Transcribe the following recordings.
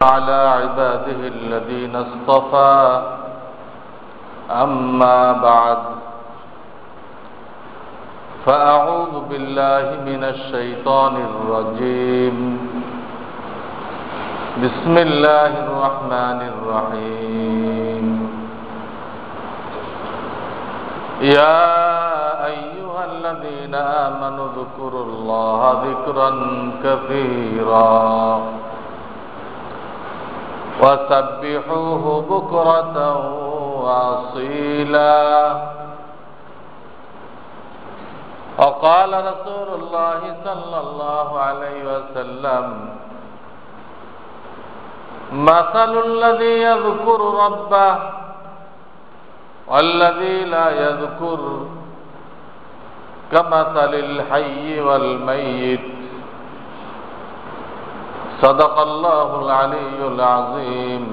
على عباده الذين اصطفى أما بعد فأعوذ بالله من الشيطان الرجيم بسم الله الرحمن الرحيم يا أيها الذين آمنوا اذكروا الله ذكرا كثيرا وسبحوه بكرة وأصيلا وقال رسول الله صلى الله عليه وسلم مثل الذي يذكر ربه والذي لا يذكر كمثل الحي والميت صدق الله العلي العظيم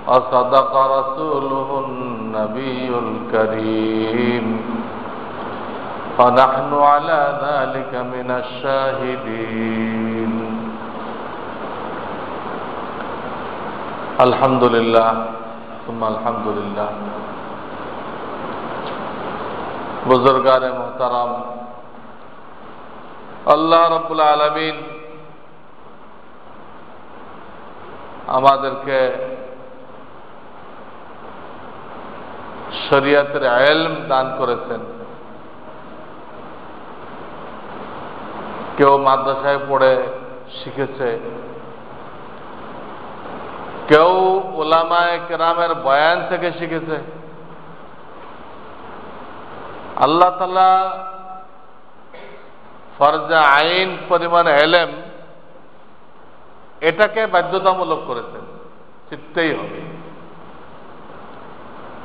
وصدق رسوله النبي الكريم ونحن على ذلك من الشاهدين الحمد لله ثم الحمد لله बुजुर्गान मोहतरम আল্লাহ রাব্বুল আলামিন আমাদেরকে শরীয়তের ইলম দান করেছেন। কেউ মাদ্রাসায় পড়ে শিখেছে, কেউ উলামায়ে কেরামের বয়ান থেকে শিখেছে। আল্লাহ তাআলা ফরজে আইন পরিমাণ ইলম এটাকে বাধ্যতামূলক করেছেন, শিখতেই হবে।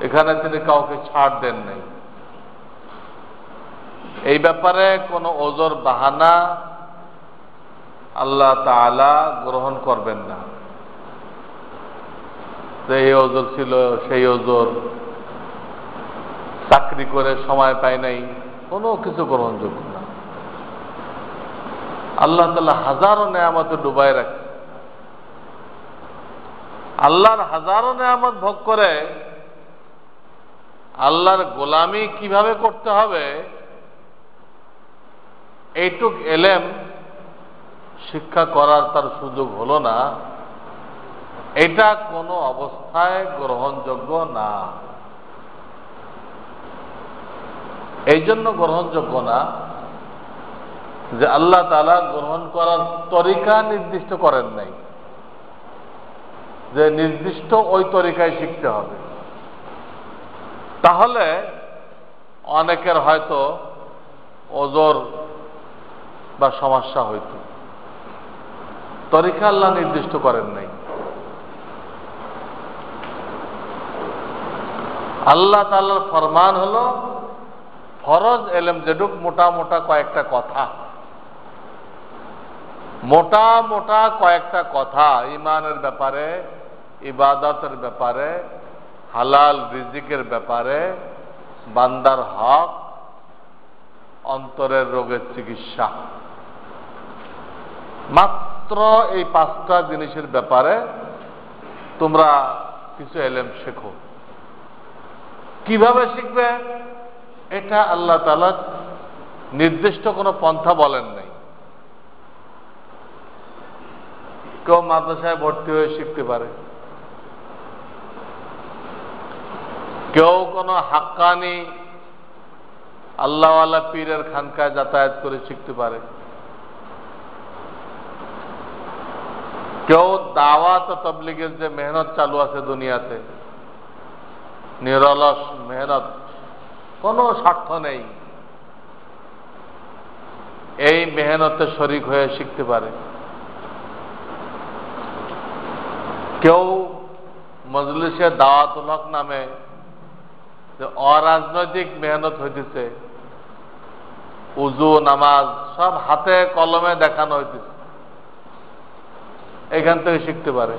এখানে তিনি কাউকে ছাড় দেন নাই। এই ব্যাপারে কোনো ওজর বাহানা আল্লাহ তাআলা গ্রহণ করবেন না। এই ওজর ছিল, সেই ওজর, চাকরি করে সময় পায় নাই, কোনো কিছু গ্রহণযোগ্য না। আল্লাহ তাআলা হাজারো নেয়ামতে ডুবাই রাখে। আল্লাহর হাজারো নেয়ামত ভোগ করে আল্লাহর গোলামি কিভাবে করতে হবে এইটুক এলেম শিক্ষা করার তার সুযোগ হলো না, এটা কোনো অবস্থায় গ্রহণযোগ্য না। এই জন্য গ্রহণযোগ্য না যে আল্লাহ তাআলা গ্রহণ করার তরিকা নির্দিষ্ট করেন নাই, যে নির্দিষ্ট ওই তরিকায় শিখতে হবে। তাহলে অনেকের হয়তো ওজর বা সমস্যা হইত। তরিকা আল্লাহ নির্দিষ্ট করেন নাই। আল্লাহ তাআলার ফরমান হলো ফরজ এলেম যেটুক মোটা মোটা কয়েকটা কথা, মোটা মোটা কয়েকটা কথা ঈমানের ব্যাপারে, ইবাদতের ব্যাপারে, হালাল রিজিকের ব্যাপারে, বান্দার হক, অন্তরের রোগের চিকিৎসা, মাত্র এই পাঁচটা জিনিসের ব্যাপারে তোমরা কিছু এলেম শেখো। কিভাবে শিখবে এটা আল্লাহ তাআলা নির্দিষ্ট কোনো পন্থা বলেন নাই। কেউ মাদ্রাসায় ভর্তি হয়ে শিখতে পারে, কেউ কোনো হাক্কানি আল্লাহওয়ালা পীরের খানকায় যাতায়াত করে শিখতে পারে, কেউ দাওয়াত ও তাবলীগের যে মেহনত চালু আছে দুনিয়াতে, নিরলস মেহনত, কোনো স্বার্থ নেই, এই মেহনতে শরীক হয়ে শিখতে পারে। কেউ মজলিসে দাওয়াতুল হক নামে যে অরাজনৈতিক মেহনত হইতেছে, উজু নামাজ সব হাতে কলমে দেখানো হইতেছে, এখান থেকে শিখতে পারে।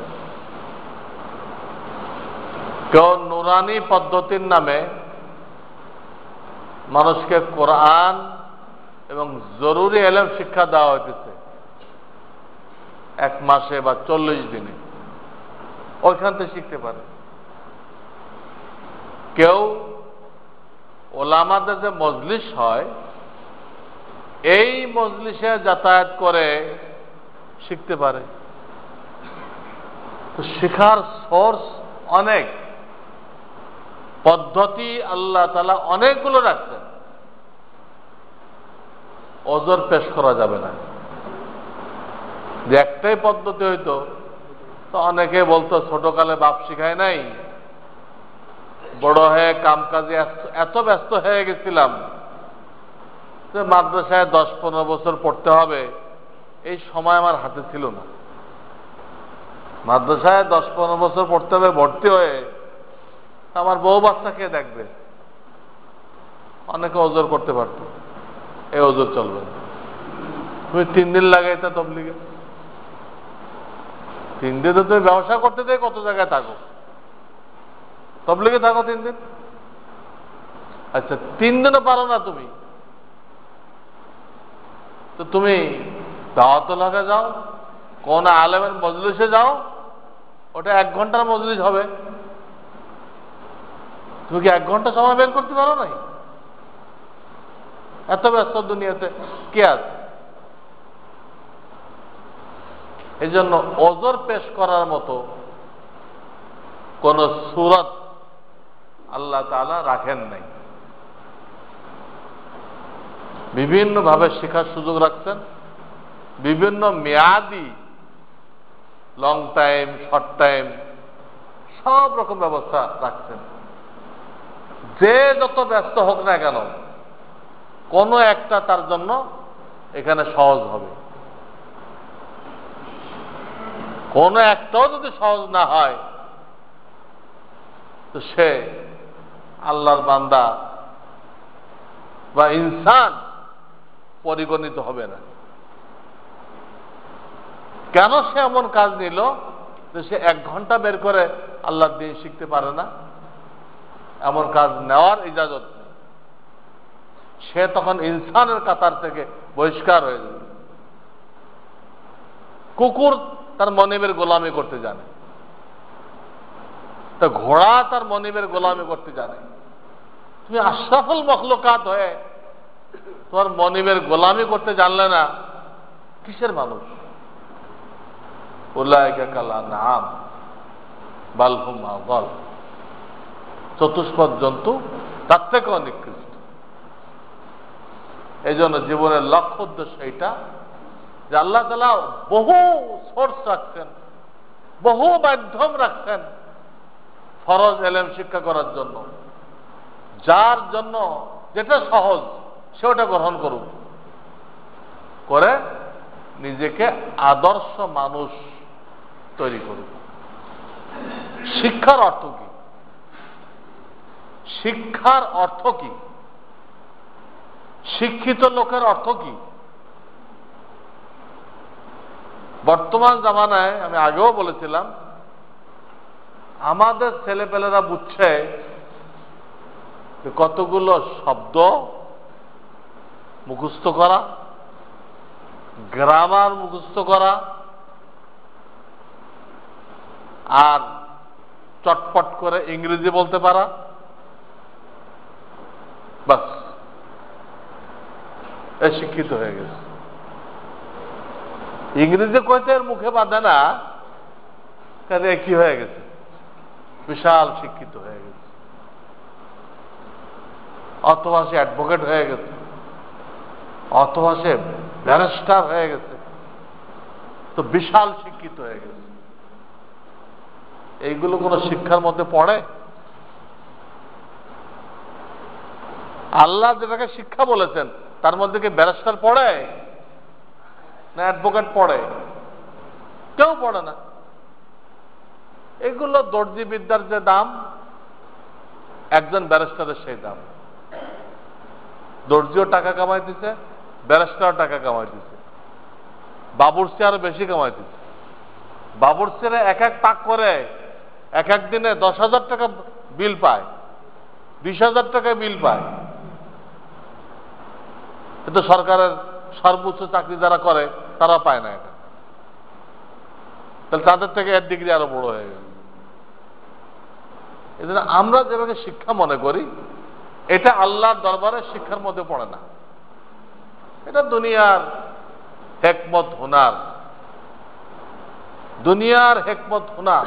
কেউ নুরানি পদ্ধতির নামে মানুষকে কোরআন এবং জরুরি এলেম শিক্ষা দেওয়া হইতেছে, 1 মাসে বা 40 দিনে, ওইখান থেকে শিখতে পারে। কেউ ওলামাদের যে মজলিস হয়, এই মজলিসে যাতায়াত করে শিখতে পারে। তো শেখার সোর্স অনেক, পদ্ধতি আল্লাহ তাআলা অনেকগুলো রাখছেন। ওজর পেশ করা যাবে না। যে একটাই পদ্ধতি হইতো তো অনেকে বলতো ছোটকালে বাপ শিখায় নাই, বড় হয়ে কামকাজে এত ব্যস্ত হয়ে গেছিলাম যে মাদ্রাসায় 10-15 বছর পড়তে হবে, এই সময় আমার হাতে ছিল না। মাদ্রাসায় 10-15 বছর পড়তে হবে, ভর্তি হয়ে আমার বউ বাচ্চা কে দেখবে? অনেকে ওজর করতে পারত, এই ওজর চলবে না। তুমি 3 দিন লাগাইতে তবলিগে, 3 দিন তো তুমি ব্যবসা করতে দেয়, কত জায়গায় থাকো, তবলিগে থাকো 3 দিন। আচ্ছা 3 দিনও পারো না তুমি, তো তুমি দাওয়াতুল্লাহকে যাও, কোন আলেমের মজলিসে যাও, ওটা 1 ঘন্টার মজলিস হবে। তুমি কি 1 ঘন্টা সময় বের করতে পারো নাই? এত ব্যস্ত দুনিয়াতে কে আছে? এই জন্য ওজর পেশ করার মতো কোন সূরত আল্লাহ তাআলা রাখেন নাই। বিভিন্ন ভাবে শেখার সুযোগ রাখছেন, বিভিন্ন মেয়াদি, লং টাইম, শর্ট টাইম, সব রকম ব্যবস্থা রাখছেন। যে যত ব্যস্ত হোক না কেন, কোনো একটা তার জন্য এখানে সহজ হবে। কোনো একটাও যদি সহজ না হয় তো সে আল্লাহর বান্দা বা ইনসান পরিগণিত হবে না। কেন সে এমন কাজ নিল যে সে 1 ঘন্টা বের করে আল্লাহর দ্বীন শিখতে পারে না? এমন কাজ নেওয়ার ইজাজত নেই। সে তখন ইনসানের কাতার থেকে বহিষ্কার হয়ে যাবে। কুকুর তার মনিবের গোলামি করতে জানে, তা ঘোড়া তার মনিবের গোলামি করতে জানে। তুমি আশরাফুল মখলুকাত হয়ে তোমার মনিবের গোলামি করতে জানলে না, কিসের মানুষ? উলাইকা কাল আনআম বাল হুম আযাল, চতুষ্পদ জন্তু তার থেকেও নিকৃষ্ট। এই জন্য জীবনের লক্ষ্য উদ্দেশ্য এইটা যে আল্লাহ তাআলা বহু সোর্স রাখছেন, বহু মাধ্যম রাখছেন ফরজ এলেম শিক্ষা করার জন্য। যার জন্য যেটা সহজ সে ওটা গ্রহণ করুক, করে নিজেকে আদর্শ মানুষ তৈরি করুক। শিক্ষার অর্থ কি? শিক্ষার অর্থ কি? শিক্ষিত লোকের অর্থ কি? বর্তমান জামানায় আমি আগেও বলেছিলাম, আমাদের ছেলেপেলেরা বুঝছে যে কতগুলো শব্দ মুখস্থ করা, গ্রামার মুখস্থ করা, আর চটপট করে ইংরেজি বলতে পারা, বাস এ শিক্ষিত হয়ে গেছে। ইংরেজি কইতে এর মুখে বাঁধে না, কাজে কি হয়ে গেছে? বিশাল শিক্ষিত হয়ে গেছে। অথবা সে অ্যাডভোকেট হয়ে গেছে, অথবা সে ব্যারিস্টার হয়ে গেছে, তো বিশাল শিক্ষিত হয়ে গেছে। এইগুলো কোন শিক্ষার মধ্যে পড়ে? আল্লাহ যেটাকে শিক্ষা বলেছেন তার মধ্যে কি ব্যারিস্টার পড়ে না অ্যাডভোকেট পড়ে? কেউ পড়ে না। এগুলো দর্জি বিদ্যার যে দাম, একজন ব্যারিস্টারের সেই দাম। দর্জিও টাকা কামাইতেছে, ব্যারিস্টারও টাকা কামাইতেছে, বাবুর্চি আরো বেশি কামাইতেছে। বাবুর্চিরা এক এক পাক করে এক এক দিনে 10,000 টাকা বিল পায়, 20,000 টাকা বিল পায়। কিন্তু সরকারের সর্বোচ্চ চাকরি যারা করে তারা পায় না এটা। তাহলে তাদের থেকে এর ডিগ্রি আরো বড় হয়ে গেল। এজন্য আমরা যেভাবে শিক্ষা মনে করি, এটা আল্লাহর দরবারে শিক্ষার মধ্যে পড়ে না। এটা দুনিয়ার হেকমত হুনার, দুনিয়ার হেকমত হুনার,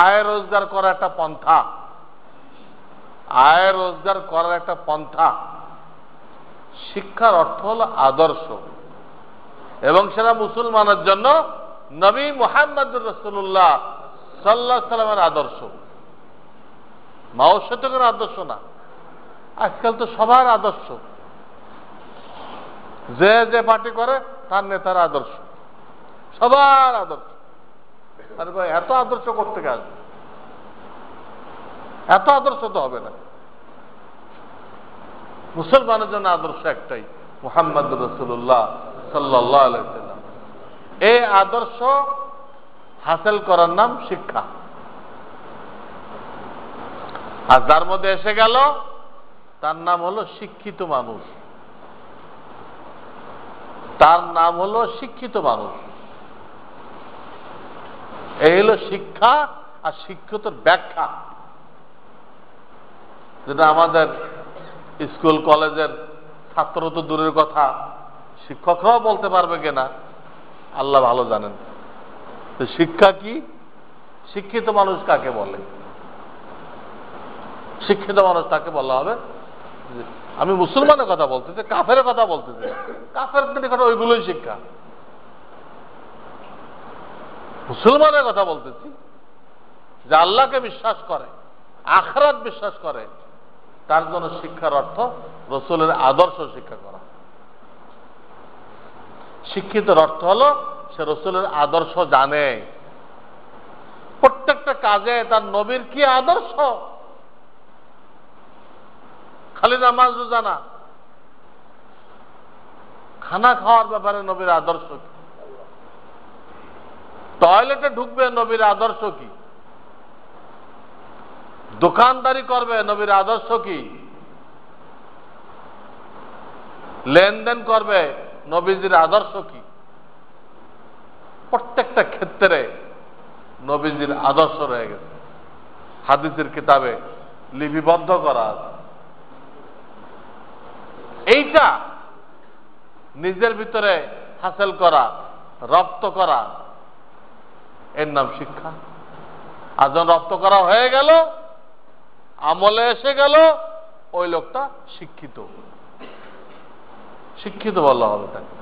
আয় রোজগার করার একটা পন্থা, আয় রোজগার করার একটা পন্থা। শিক্ষার অর্থ হল আদর্শ, এবং সেটা মুসলমানের জন্য নবী মুহাম্মদুর রাসূলুল্লাহ সাল্লাল্লাহু আলাইহি সাল্লামের আদর্শ, মাও শতকের আদর্শ না। আজকাল তো সবার আদর্শ, যে যে পার্টি করে তার নেতার আদর্শ, সবার আদর্শ। আরে ভাই, এত আদর্শ করতে গেল, এত আদর্শ তো হবে না। মুসলমানের জন্য আদর্শ একটাই, মুহাম্মদুর রাসূলুল্লাহ সাল্লাল্লাহু আলাইহি ওয়াসাল্লাম। এই আদর্শ হাসিল করার নাম শিক্ষা। আর যার মধ্যে এসে গেল তার নাম হলো শিক্ষিত মানুষ, তার নাম হলো শিক্ষিত মানুষ। এই হলো শিক্ষা আর শিক্ষিতর ব্যাখ্যা, যেটা আমাদের স্কুল কলেজের ছাত্র তো দূরের কথা, শিক্ষকরাও বলতে পারবে কিনা আল্লাহ ভালো জানেন। তো শিক্ষা কি, শিক্ষিত মানুষ কাকে বলে? শিক্ষিত মানুষ তাকে বলা হবে, আমি মুসলমানের কথা বলতেছি, কাফের কথা বলতেছি, কাফের কথা ওইগুলোই শিক্ষা। মুসলমানের কথা বলতেছি, যে আল্লাহকে বিশ্বাস করে, আখিরাত বিশ্বাস করে, তার জন্য শিক্ষার অর্থ রাসূলের আদর্শ শিক্ষা করা। শিক্ষিতের অর্থ হলো সে রাসূলের আদর্শ জানে, প্রত্যেকটা কাজে তার নবীর কি আদর্শ, খালি নামাজ রোজা না, খানা খাওয়ার ব্যাপারে নবীর আদর্শ কি, টয়লেটে ঢুকবে নবীর আদর্শ কি, দোকানদারি করবে নবীর আদর্শ কি, লেনদেন করবে নবীজির আদর্শ কি, প্রত্যেকটা ক্ষেত্রে নবীজির আদর্শ রয়ে গেছে, হাদিসের কিতাবে লিপিবদ্ধ করা আছে। এইটা নিজের ভিতরে হাসিল করা, রপ্ত করা, এর নাম শিক্ষা। আর যখন রপ্ত করা হয়ে গেল, আমলে এসে গেল, ওই লোকটা শিক্ষিত, শিক্ষিত বলা হবে তাকে।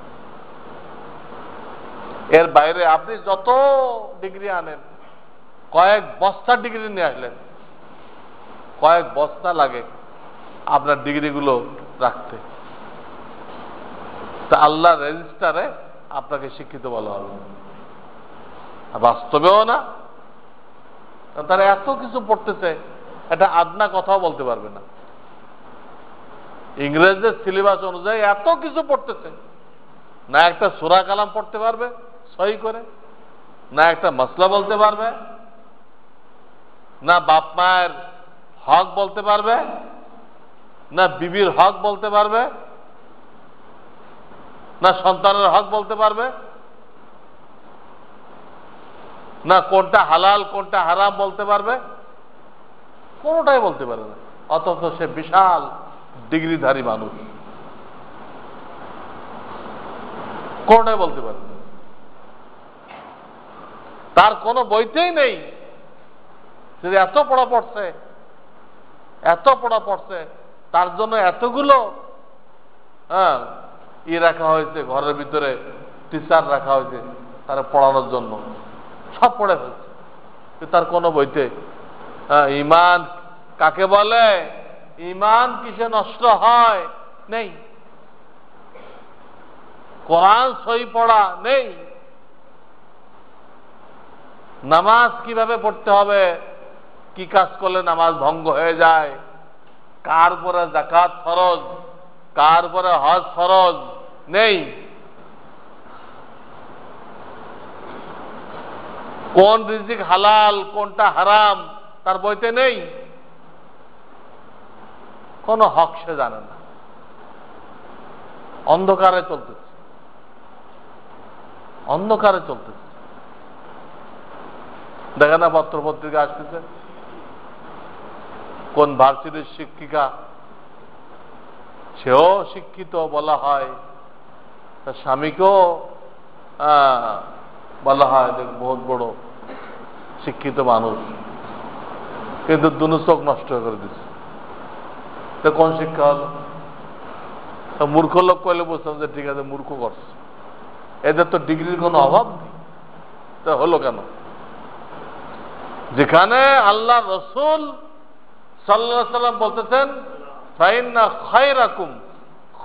এর বাইরে আপনি যত ডিগ্রি আনেন, কয়েক বস্তা ডিগ্রি নিয়ে আসলেন, কয়েক বস্তা লাগে আপনার ডিগ্রিগুলো রাখতে, তা আল্লাহর রেজিস্টারে আপনাকে শিক্ষিত বলা হবে, বাস্তবেও না। তারা এত কিছু পড়তেছে, এটা আদনা কথাও বলতে পারবে না। ইংরেজদের সিলেবাস অনুযায়ী এত কিছু পড়তেছে, না একটা সূরা কালাম পড়তে পারবে সহি করে, না একটা মাসলা বলতে পারবে, না বাপ মায়ের হক বলতে পারবে, না বিবির হক বলতে পারবে, না সন্তানের হক বলতে পারবে, না কোনটা হালাল কোনটা হারাম বলতে পারবে, কোনটাই বলতে পারে না। অথচ সে বিশাল ডিগ্রিধারী মানুষ, কোনটাই বলতে পারে না। তার কোনো বইতেই নেই যে এত পড়া পড়ছে, এত পড়া পড়ছে, তার জন্য এতগুলো রাখা হয়েছে, ঘরের ভিতরে টিচার রাখা হয়েছে তারা পড়ানোর জন্য, সব পড়ে ফেলছে। তার কোনো বইতে ঈমান কাকে বলে, ঈমান কিসে নষ্ট হয় নেই, কোরআন সহি পড়া নেই, নামাজ কিভাবে পড়তে হবে, কি কাজ করলে নামাজ ভঙ্গ হয়ে যায়, কার পরে যাকাত ফরজ, কার পরে হজ ফরজ নেই, কোন রিজিক হালাল কোনটা হারাম তার বইতে নেই, কোন হক সে জানে না, অন্ধকারে চলতেছে। অন্ধকারে চলতেছে। দেখে না পত্রপত্রিকা আসতেছে, কোন ভার্সিটির শিক্ষিকা, সেও শিক্ষিত বলা হয়, তার স্বামীকেও বলা হয় যে বহুত বড় শিক্ষিত মানুষ, কিন্তু দুনো চোখ নষ্ট করে দিচ্ছে। তো কোন শিক্ষা হলো? মূর্খ লোক কইলে বুঝতাম যে ঠিক আছে, মূর্খ করছে, এদের তো ডিগ্রির কোনো অভাব নেই। তা হলো কেন? যেখানে আল্লাহ রসুল সাল্লাল্লাহু আলাইহি সাল্লাম বলতেছেন ফাইন্না খায়রাকুম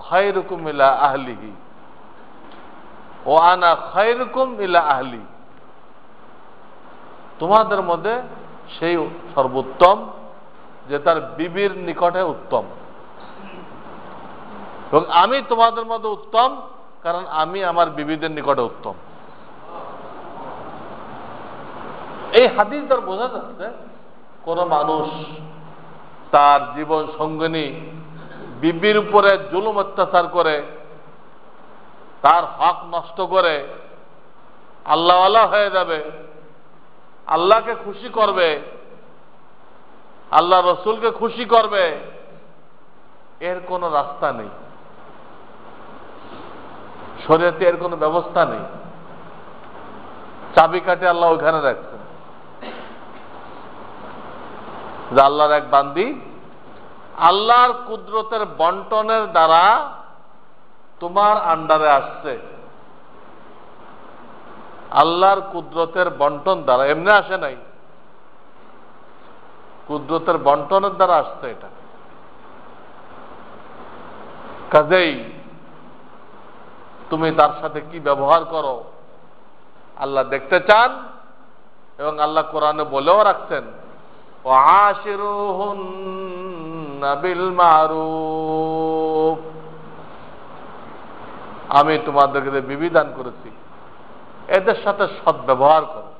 খায়রুকুম ইলা আহলিহি ওয়া আনা খায়রুকুম ইলা আহলি, তোমাদের মধ্যে সেই সর্বোত্তম যে তার বিবির নিকটে উত্তম, এবং আমি তোমাদের মধ্যে উত্তম কারণ আমি আমার বিবিদের নিকটে উত্তম। এই হাদিস দ্বারা বোঝা যাচ্ছে কোন মানুষ তার জীবন সঙ্গিনী বিবির উপরে জুলুম অত্যাচার করে, তার হক নষ্ট করে আল্লাহওয়ালা হয়ে যাবে, আল্লাহকে খুশি করবে, আল্লাহ রসুলকে খুশি করবে, এর কোনো রাস্তা নেই, শরীয়তে এর কোনো ব্যবস্থা নেই। চাবিকাঠি আল্লাহ ওইখানে রাখছেন যে আল্লাহর এক বান্দি আল্লাহর কুদরতের বন্টনের দ্বারা তোমার আন্ডারে আসছে। আল্লাহর কুদরতের বন্টন দ্বারা, এমনি আসে নাই, কুদরতের বন্টনের দ্বারা আসছে এটা। কাজেই তুমি তার সাথে কি ব্যবহার করো আল্লাহ দেখতে চান, এবং আল্লাহ কোরআনে বলেও রাখছেন ওয়াশিরুহুন্না বিল মারুফ, আমি তোমাদেরকে যে বিবি দান করেছি এদের সাথে সৎ ব্যবহার করো।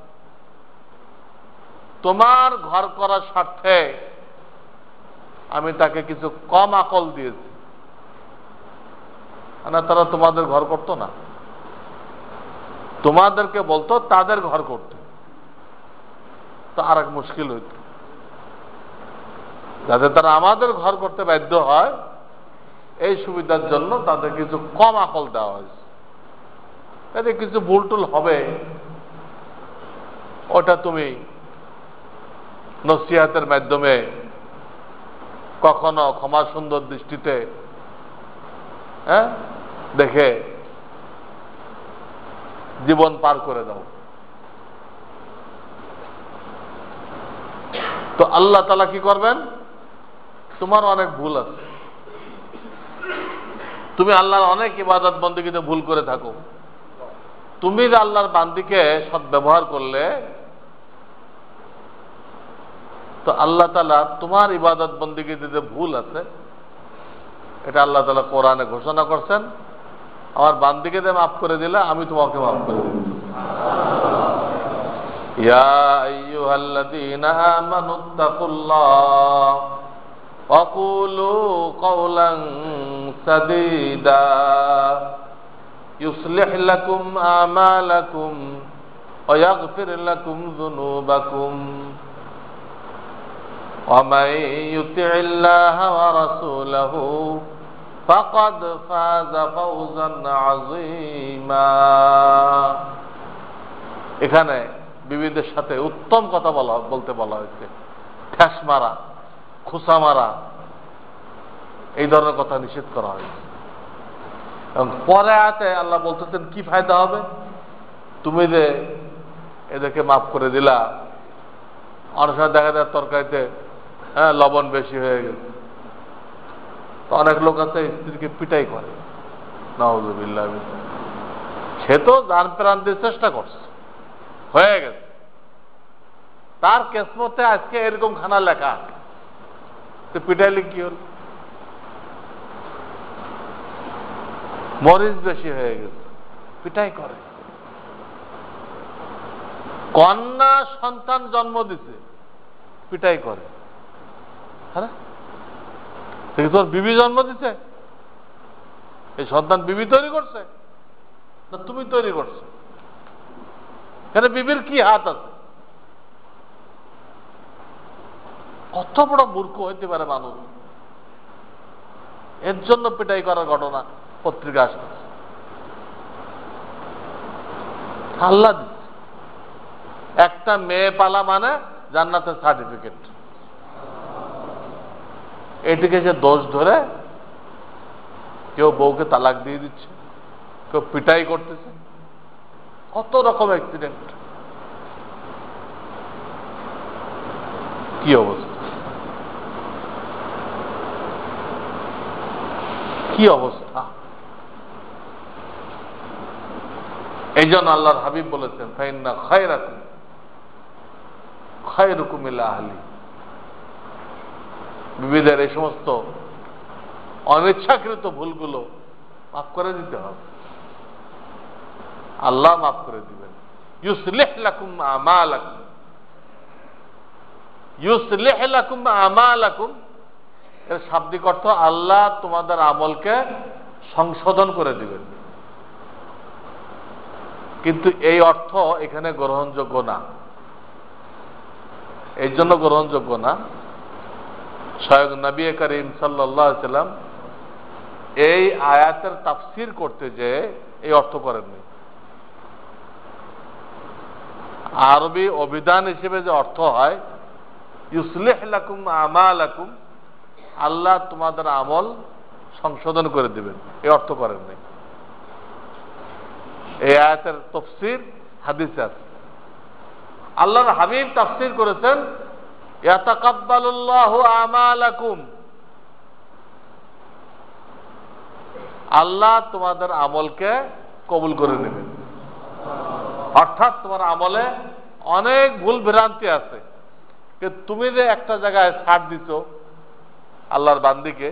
তোমার ঘর করার স্বার্থে আমি তাকে কিছু কম আকল দিয়েছি, না তারা তোমাদের ঘর করতো না, তোমাদেরকে বলতো তাদের ঘর করতে, তো আর এক মুশকিল হইত। যাতে তারা আমাদের ঘর করতে বাধ্য হয় এই সুবিধার জন্য তাদের কিছু কম আকল দেওয়া হয়েছে। এতে কিছু ভুলটুল হবে, ওটা তুমি নসিহাতের মাধ্যমে কখনো ক্ষমা সুন্দর দৃষ্টিতে দেখে জীবন পার করে দাও। তো আল্লাহ তাআলা কি করবেন? তোমার অনেক ভুল আছে, তুমি আল্লাহর অনেক ইবাদত বন্দেগীতে ভুল করে থাকো, তুমি যে আল্লাহর বান্দিকে সৎ ব্যবহার করলে তো আল্লাহ তাআলা তোমার ইবাদত বন্দেগীতে যে ভুল আছে এটা আল্লাহ তাআলা কোরআনে ঘোষণা করছেন, আমার বান্দিকে যে মাফ করে দিলে আমি তোমাকে মাফ করে দিলাম। ইয়া আইয়ুহাল্লাযীনা আমানুত্তাকুল্লাহ ওয়া কুলু কওলান সাদীদা ইউসলিহ লাকুম আমালাকুম ওয়া ইয়াগফির লাকুম যুনুবাকুম ওয়া মান ইউতি'িল্লাহা ওয়া রাসূলাহু ফাকাদ ফাযা ফাওজান আযীমা। এখানে বিবিদের সাথে উত্তম কথা বলতে বলা হয়েছে, ঠ্যাস মারা, খোঁচা মারা, এই ধরনের কথা নিষেধ করা হয়েছে। এবং পরে আয়াতে আল্লাহ বলতেছেন কি ফায়দা হবে, তুমি যে এদেরকে মাফ করে দিলা, অনেক সময় দেখা যায় তরকারিতে লবণ বেশি হয়ে গেছে, তো অনেক লোক আছে স্ত্রীকে পিটাই করে, নাউযুবিল্লাহ। সে তো জান প্রাণ দিয়ে চেষ্টা করছে, হয়ে গেছে, তার কিসমতে আজকে এরকম খানা লেখা, তো পিটাইলে কি হল? মরিচ বেশি হয়ে গেছে, পিটাই করে। কন্যা সন্তান জন্ম দিছে, পিটাই করে। হ্যাঁ, তোর বিবি জন্ম দিছে, এই সন্তান বিবি তৈরি করছে না তুমি তৈরি করছো? এখানে বিবির কি হাত আছে? কত বড় মূর্খ হইতে পারে মানুষ, এর জন্য পিটাই করার ঘটনা পত্রিকা আসতেছে। আল্লাহ দিচ্ছে একটা মেয়ে পালা মানে জান্নাতের সার্টিফিকেট। এটিকে যে দোষ ধরে কেউ বউকে তালাক দিয়ে দিচ্ছে, কেউ পিটাই করতেছে, কত রকম অ্যাক্সিডেন্ট, কি অবস্থা, কি অবস্থা। এই জন্য আল্লাহর হাবিব বলেছেন, ফাইন্না খায়রাকুম খায়রুকুম ইলা আহলি। বিবিদের এই সমস্ত অনিচ্ছাকৃত ভুলগুলো মাফ করে দিতে হবে, আল্লাহ মাফ করে দিবেন। ইউসলিহ লাকুম আমালাকুম, ইউসলিহ লাকুম আমালাকুম এর শাব্দিক অর্থ আল্লাহ তোমাদের আমলকে সংশোধন করে দিবেন, কিন্তু এই অর্থ এখানে গ্রহণযোগ্য না। এই জন্য গ্রহণযোগ্য না, স্বয়ং নবী করিম সাল্লাল্লাহু আলাইহি সাল্লাম এই আয়াতের তাফসীর করতে যে এই অর্থ করেননি। আরবি অভিধান হিসেবে যে অর্থ হয় ইউসলিহ লাকুম আমালাকুম, আল্লাহ তোমাদের আমল সংশোধন করে দিবেন, এই অর্থ করেননি। এই আয়াতের তাফসীর হাদিসে আছে। আল্লাহর হাবিব তাফসীর করেছেন ইয়াতাকাব্বালুল্লাহু আমালাকুম, আল্লাহ তোমাদের আমলকে কবুল করে নেবেন। অর্থাৎ তোমার আমলে অনেক ভুল ভ্রান্তি আছে, কিন্তু তুমি যে একটা জায়গায় ছাড় দিছ আল্লাহর বান্দিকে,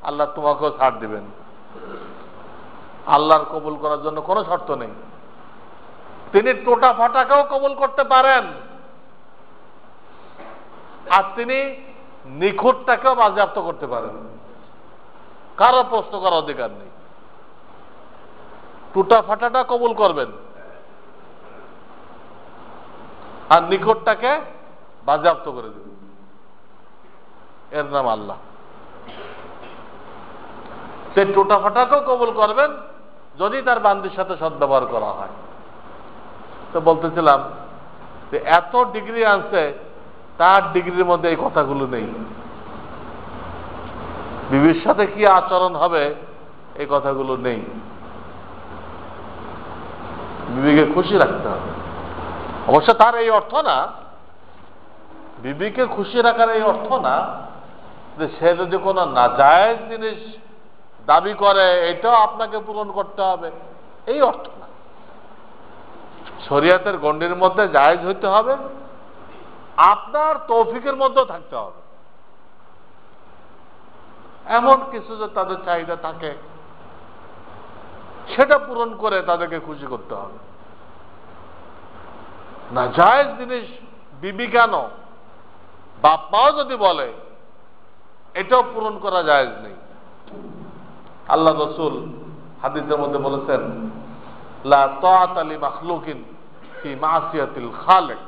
আল্লাহ তোমাকেও ছাড় দিবেন। আল্লাহর কবুল করার জন্য কোনো শর্ত নেই, তিনি টোটা ফাটাকেও কবুল করতে পারেন, আর তিনি নিখুঁতটাকেও বাজেয়াপ্ত করতে পারেন, কারো প্রশ্ন করার অধিকার নেই। টুটা ফাটাটা কবুল করবেন আর নিখুঁতটাকে বাজেয়াপ্ত করে দেবেন, এর নাম আল্লাহ। সে টুটা ফাটাকেও কবুল করবেন যদি তার বান্দির সাথে সদ্ব্যবহার করা হয়। তো বলতেছিলাম যে এত ডিগ্রি আনছে, তার ডিগ্রির মধ্যে এই কথাগুলো নেই। বিবির সাথে কি আচরণ হবে এই কথাগুলো নেই। বিবিকে খুশি রাখতে হবে, অবশ্য তার এই অর্থ না, বিবিকে খুশি রাখার এই অর্থ না যে সে যদি কোনো নাজায়েজ জিনিস দাবি করে এটাও আপনাকে পূরণ করতে হবে, এই অর্থ না। শরিয়াতের গণ্ডির মধ্যে জায়েজ হইতে হবে, আপনার তৌফিকের মধ্যেও থাকতে হবে। এমন কিছু যে তাদের চাহিদা থাকে সেটা পূরণ করে তাদেরকে খুশি করতে হবে। না জায়েজ জিনিস বিবি কেন, বাপ মাও যদি বলে এটাও পূরণ করা জায়েজ নেই। আল্লাহ রসুল হাদিসের মধ্যে বলেছেন, লা তাআতা লি মাখলুকিন ফি মাসিয়াতিল খালিক,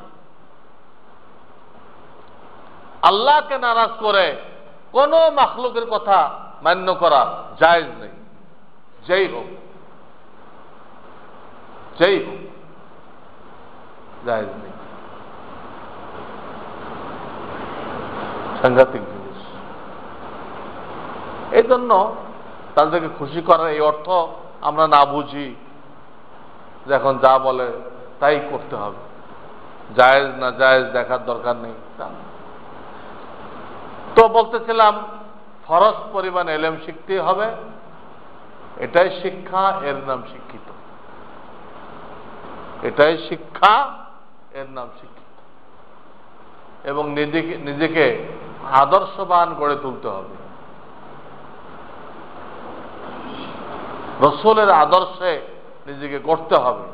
আল্লাহকে নারাজ করে কোন মাখলুকের কথা মান্য করা জায়েজ নেই, যেই হোক, যেই হোক, জায়েজ নেই। সাংঘাতিক জিনিস। এই জন্য তাদেরকে খুশি করার এই অর্থ আমরা না বুঝি যে এখন যা বলে তাই করতে হবে, জায়েজ না জায়েজ দেখার দরকার নেই। তো বলতেছিলাম ফরজ পরিমাণ এলেম শিখতে হবে, এটাই শিক্ষা, এর নাম শিক্ষিত। এটাই শিক্ষা, এর নাম শিক্ষিত। এবং নিজেকে আদর্শবান গড়ে তুলতে হবে, রসুলের আদর্শে নিজেকে গড়তে হবে।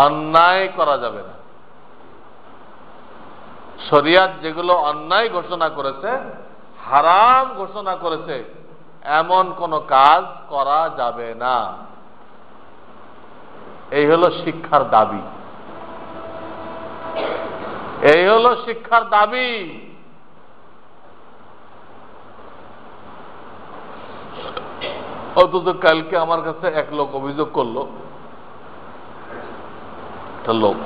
অন্যায় করা যাবে না, শরিয়াত যেগুলো অন্যায় ঘোষণা করেছে, হারাম ঘোষণা করেছে, এমন কোন কাজ করা যাবে না। এই হলো শিক্ষার দাবি, এই হলো শিক্ষার দাবি। অথচ কালকে আমার কাছে এক লোক অভিযোগ করলো, একটা লোক,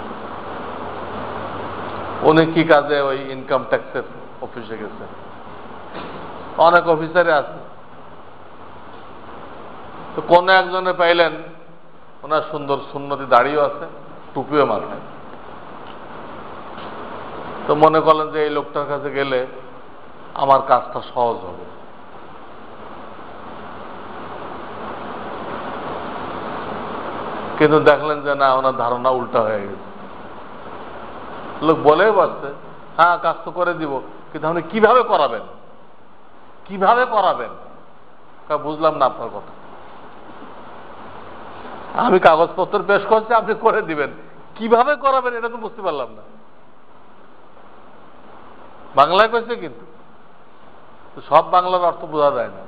উনি কি কাজে ওই ইনকাম ট্যাক্সের অফিসে গেছে, অনেক অফিসারে আছে, তো কোন একজনে পাইলেন ওনার সুন্দর সুন্নতি দাড়িও আছে, টুপিও মাথায়। তো মনে করলেন যে এই লোকটার কাছে গেলে আমার কাজটা সহজ হবে। কিন্তু দেখলেন যে না, ওনার ধারণা উল্টা হয়ে গেছে। লোক বলেই বসছে, হ্যাঁ কাজ তো করে দিব, কিন্তু আপনি কিভাবে করাবেন, কিভাবে করাবেন? বুঝলাম না আপনার কথা। আমি কাগজপত্র পেশ করছি, আপনি করে দিবেন, কিভাবে করাবেন এটা তো বুঝতে পারলাম না। বাংলায় কইছে, কিন্তু সব বাংলার অর্থ বোঝা যায় না।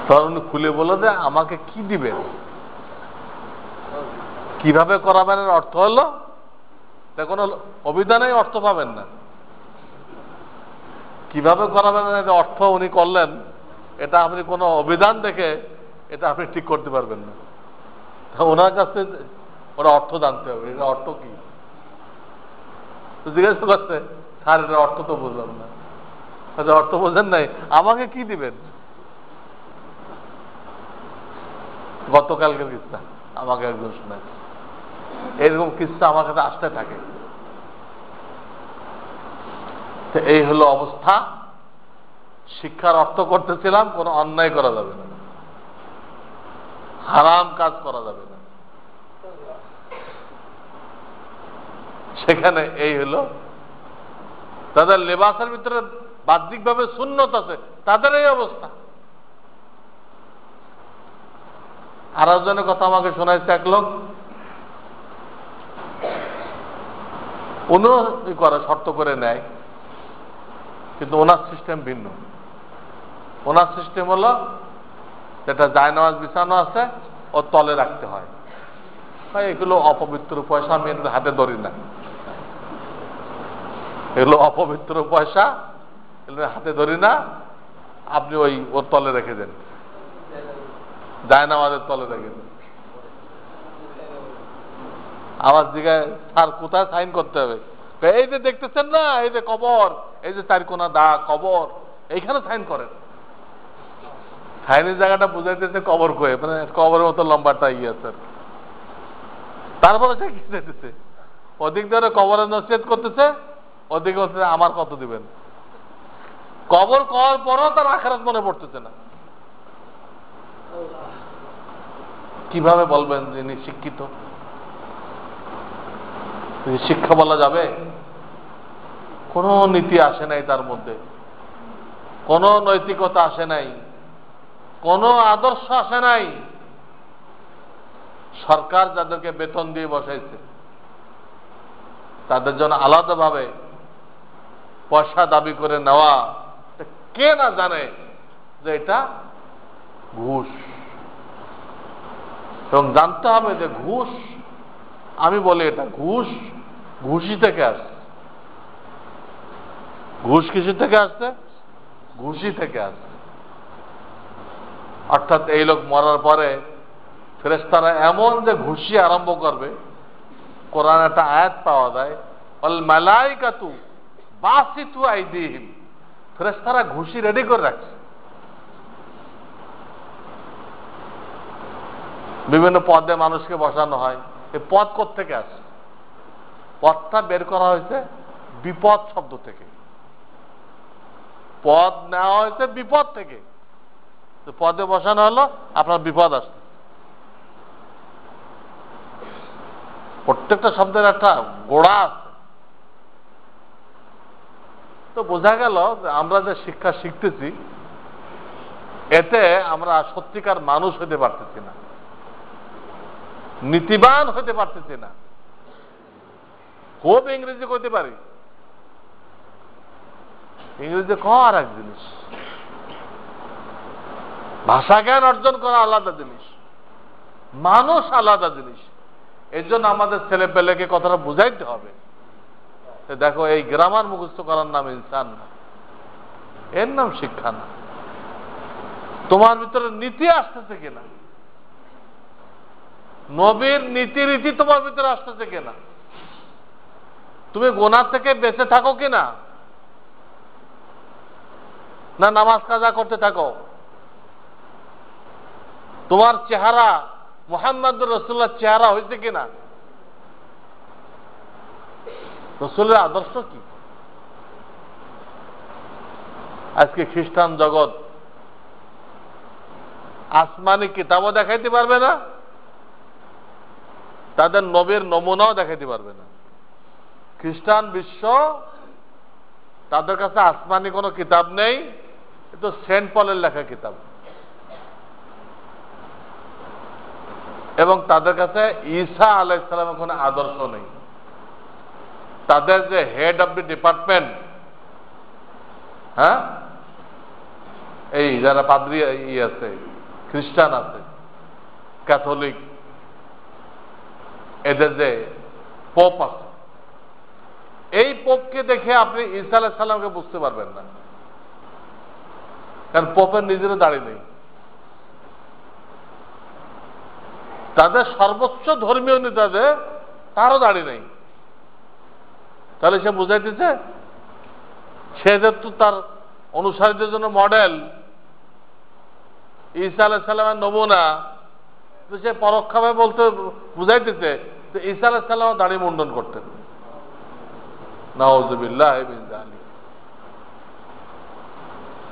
তখন উনি খুলে বলে যে আমাকে কি দিবেন, কিভাবে করাবেন এর অর্থ হলো কোনো অভিধানেই অর্থ পাবেন না। কিভাবে করাবেন এর অর্থ উনি করলেন, এটা আপনি কোনো অভিধান দেখে এটা আপনি ঠিক করতে পারবেন না। ওনার কাছে ওরা অর্থ জানতে হবে, এটা অর্থ কি। তো জিজ্ঞাসা করছে, স্যার এটা অর্থ তো বুঝলাম না। অর্থ বোঝেন নাই, আমাকে কি দিবেন? গতকালকের কিস্সা আমাকে একজন শোনায়, এরকম কিস্সা আমার কাছে আসতে থাকে। এই হলো অবস্থা। শিক্ষার অর্থ করতেছিলাম, কোনো অন্যায় করা যাবে না, হারাম কাজ করা যাবে না। সেখানে এই হলো তাদের লেবাসের ভিতরে বাহ্যিকভাবে সুন্নত আছে, তাদের এই অবস্থা। আর একজনের কথা আমাকে শোনাইছে এক লোক, উনিও করে শর্ত করে নেয়, কিন্তু ওনার সিস্টেম ভিন্ন। ওনার সিস্টেম হলো যেটা জায়নামাজ বিছানো আছে ও তলে রাখতে হয়। এগুলো অপবিত্র পয়সা, আমি হাতে ধরি না। এগুলো অপবিত্র পয়সা, এগুলো হাতে ধরি না, আপনি ওর তলে রেখে দেন, জায়নামাজের তলে রেখে দেন। আমার জিগায়, স্যার কোথায় সাইন করতে হবে? এই যে দেখতেছেন না, এই যে কবর, এই যে চারকোনা দাগ কবর, এইখানে সাইন করেন। সাইনের জায়গাটা বুঝাইতেছে কবর কয়ে, মানে কবরের মতো লম্বাটা আছে। তারপরে সে কি চাইতেছে, অধিক ধরে কবরের নসিহত করতেছে, ওদিকে হচ্ছে আমার কত দিবেন। কবর করার পরও তার আখিরাত মনে পড়তেছে না। কিভাবে বলবেন যিনি শিক্ষিত? শিক্ষা বলা যাবে? কোন নীতি আসে নাই তার মধ্যে, কোন নৈতিকতা আসে নাই, কোন আদর্শ আসে নাই। সরকার যাদেরকে বেতন দিয়ে বসাইছে তাদের জন্য আলাদাভাবে পয়সা দাবি করে নেওয়া, কে না জানে যে এটা ঘুষ। এবং জানতে হবে যে ঘুষ, আমি বলি এটা ঘুষ ঘুষি থেকে আসছে। ঘুষ কিসি থেকে আসছে? ঘুষি থেকে আসছে। অর্থাৎ এই লোক মরার পরে ফেরেশতারা এমন যে ঘুষি আরম্ভ করবে, কোরআন একটা আয়াত পাওয়া যায়, অল মালাইকাতু বাসিতু আইদিহিম, ফেরেশতারা ঘুষি রেডি করে রাখছে। বিভিন্ন পদে মানুষকে বসানো হয়, এই পদ কোত্থেকে আসে? পদটা বের করা হয়েছে বিপদ শব্দ থেকে, পদ নেওয়া হয়েছে বিপদ থেকে। পদে বসানো হলো আপনার বিপদ আসছে। প্রত্যেকটা শব্দের একটা গোড়া আছে। তো বোঝা গেল যে আমরা যে শিক্ষা শিখতেছি এতে আমরা সত্যিকার মানুষ হতে পারতেছি না, নীতিবান হতে পারতেছি না। খুব ইংরেজি কইতে পারি, ইংরেজি কর এক জিনিস, ভাষা জ্ঞান অর্জন করা আলাদা জিনিস, মানুষ আলাদা জিনিস। এই জন্য আমাদের ছেলে পেলেকে কথাটা বুঝাইতে হবে। দেখো, এই গ্রামার মুখস্থ করার নাম ইনসান না, এর নাম শিক্ষা না। তোমার ভিতরে নীতি আসতেছে কিনা, নবীর নীতি রীতি তোমার ভিতরে আসতেছে কিনা, তুমি গোনার থেকে বেঁচে থাকো কিনা, না নামাজ কাজা করতে থাকো। তোমার চেহারা মুহাম্মদুর রাসূলুল্লাহর চেহারা হয়েছে কিনা, রাসূলের আদর্শ কি। আজকে খ্রিস্টান জগৎ আসমানি কিতাবও দেখাইতে পারবে না, তাদের নবীর নমুনাও দেখাইতে পারবে না। খ্রিস্টান বিশ্ব, তাদের কাছে আসমানি কোনো কিতাব নেই, এটা সেন্ট পলের লেখা কিতাব। এবং তাদের কাছে ঈসা আলাইহিস সালামের কোনো আদর্শ নেই। তাদের যে হেড অব দি ডিপার্টমেন্ট, হ্যাঁ, এই যারা পাদ্রী আছে, খ্রিস্টান আছে, ক্যাথলিক, এদের যে পোপ আছে, এই পোপকে দেখে আপনি ঈসা আলাইহিস সালামকে বুঝতে পারবেন না, কারণ পোপের নিজেরও দাড়ি নেই। তাদের সর্বোচ্চ ধর্মীয় নেতাদের তারও দাড়ি নেই। তাহলে সে বুঝাইতেছে সে যেহেতু তার অনুসারীদের জন্য মডেল, ঈসা আলাইহিস সালামের নমুনা, তো সে পরোক্ষভাবে বলতে বুঝাইতেছে যে ঈসা আলাইহিস সালাম দাড়ি মুন্ডন করতেন। নাউযুবিল্লাহ মিন যালিক।